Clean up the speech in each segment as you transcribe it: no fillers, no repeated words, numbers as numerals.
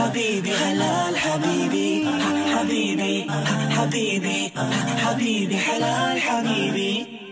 حبيبي حلال حبيبي حبيبي حبيبي حبيبي حلال حبيبي.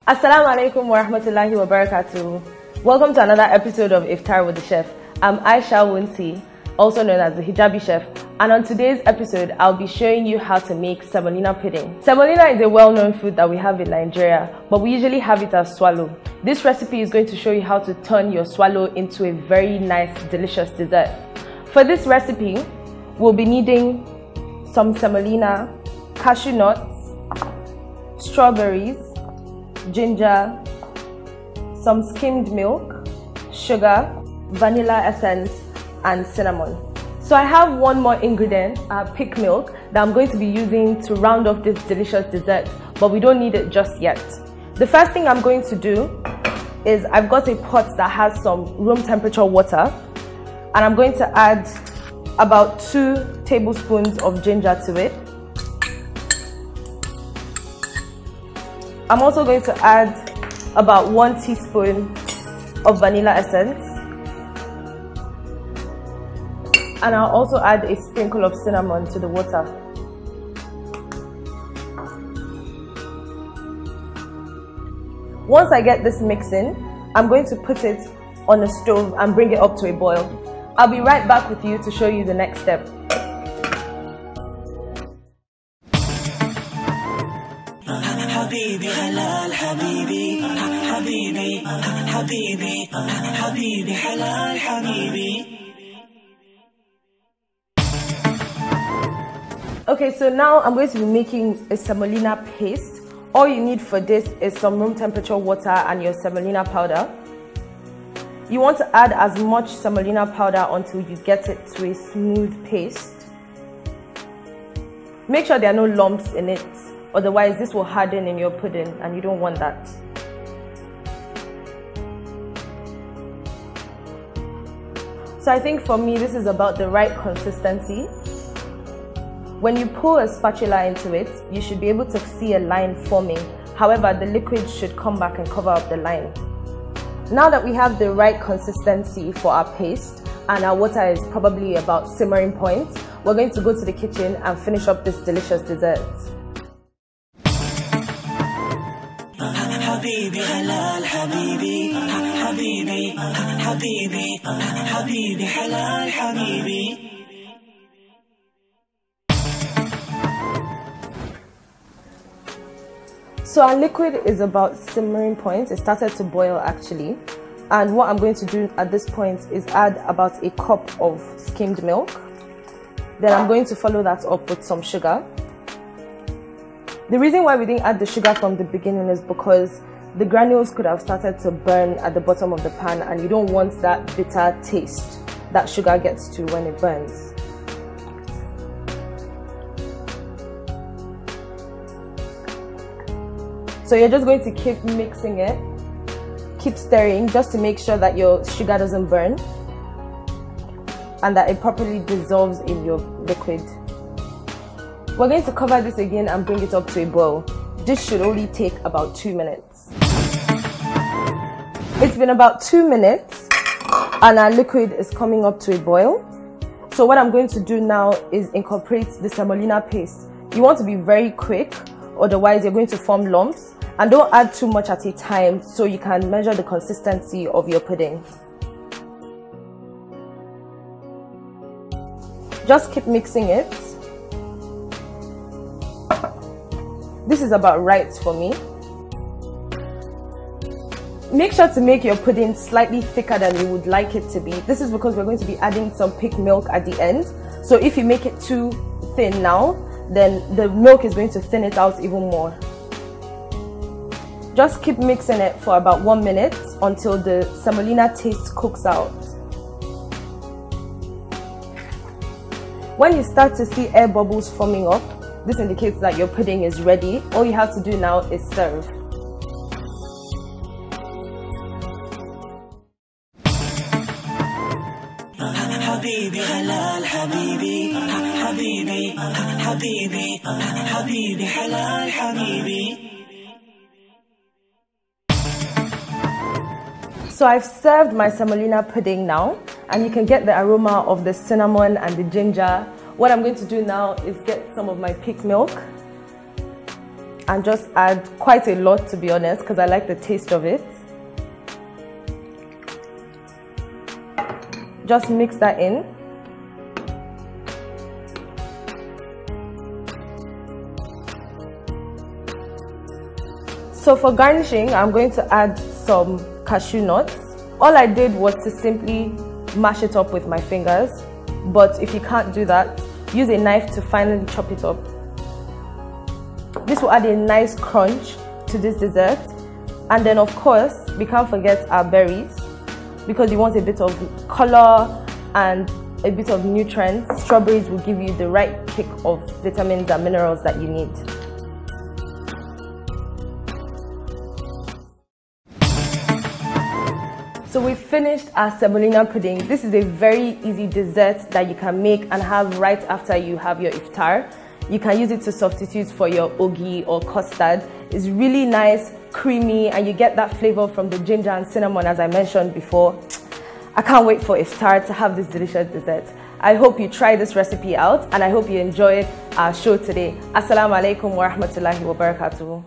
Assalamu alaikum wa rahmatullahi wa barakatuh. Welcome to another episode of Iftar with the Chef. I'm Aisha Wunti, also known as the Hijabi Chef, and on today's episode I'll be showing you how to make semolina pudding. Semolina is a well-known food that we have in Nigeria, but we usually have it as swallow. This recipe is going to show you how to turn your swallow into a very nice, delicious dessert. For this recipe, we'll be needing some semolina, cashew nuts, strawberries, ginger, some skimmed milk, sugar, vanilla essence, and cinnamon. So I have one more ingredient, pig milk, that I'm going to be using to round off this delicious dessert, but we don't need it just yet. The first thing I'm going to do is I've got a pot that has some room temperature water, and I'm going to add about 2 tablespoons of ginger to it. I'm also going to add about 1 teaspoon of vanilla essence, and I'll also add a sprinkle of cinnamon to the water. Once I get this mixing, I'm going to put it on the stove and bring it up to a boil. I'll be right back with you to show you the next step. حبيبي حلال حبيبي حبيبي حبيبي حبيبي حلال حبيبي. Okay, so now I'm going to be making a semolina paste. All you need for this is some room temperature water and your semolina powder. You want to add as much semolina powder until you get it to a smooth paste. Make sure there are no lumps in it, otherwise this will harden in your pudding and you don't want that. So I think for me this is about the right consistency. When you pull a spatula into it, you should be able to see a line forming. However, the liquid should come back and cover up the line. Now that we have the right consistency for our paste and our water is probably about simmering point, we're going to go to the kitchen and finish up this delicious dessert. حبيبي حلال حبيبي حبيبي حبيبي حبيبي حلال حبيبي. So our liquid is about simmering point. It started to boil actually, and what I'm going to do at this point is add about a cup of skimmed milk. Then I'm going to follow that up with some sugar. The reason why we didn't add the sugar from the beginning is because the granules could have started to burn at the bottom of the pan, and you don't want that bitter taste that sugar gets to when it burns. So you're just going to keep mixing it, keep stirring just to make sure that your sugar doesn't burn and that it properly dissolves in your liquid. We're going to cover this again and bring it up to a boil. This should only take about 2 minutes. It's been about 2 minutes and our liquid is coming up to a boil. So what I'm going to do now is incorporate the semolina paste. You want to be very quick, otherwise you're going to form lumps, and don't add too much at a time so you can measure the consistency of your pudding. Just keep mixing it. This is about right for me. Make sure to make your pudding slightly thicker than you would like it to be. This is because we're going to be adding some pig milk at the end. So if you make it too thin now, then the milk is going to thin it out even more. Just keep mixing it for about 1 minute until the semolina taste cooks out. When you start to see air bubbles forming up, this indicates that your pudding is ready. All you have to do now is serve. حبيبي حلال حبيبي حبيبي حبيبي حبيبي حلال حبيبي. So I've served my semolina pudding now, and you can get the aroma of the cinnamon and the ginger. What I'm going to do now is get some of my peak milk and just add quite a lot, to be honest, because I like the taste of it. Just mix that in. So for garnishing, I'm going to add some cashew nuts. All I did was to simply mash it up with my fingers, but if you can't do that, use a knife to finally chop it up. This will add a nice crunch to this dessert. And then of course, we can't forget our berries, because you want a bit of color and a bit of nutrients. Strawberries will give you the right kick of vitamins and minerals that you need. So we finished our semolina pudding. This is a very easy dessert that you can make and have right after you have your iftar. You can use it to substitute for your ogi or custard. It's really nice, creamy, and you get that flavor from the ginger and cinnamon, as I mentioned before. I can't wait for iftar to have this delicious dessert. I hope you try this recipe out, and I hope you enjoyed our show today. Assalamu alaikum wa rahmatullahi wa barakatuh.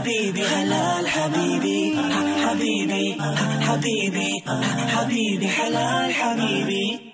حبيبي حلال حبيبي حبيبي حبيبي حبيبي حلال حبيبي.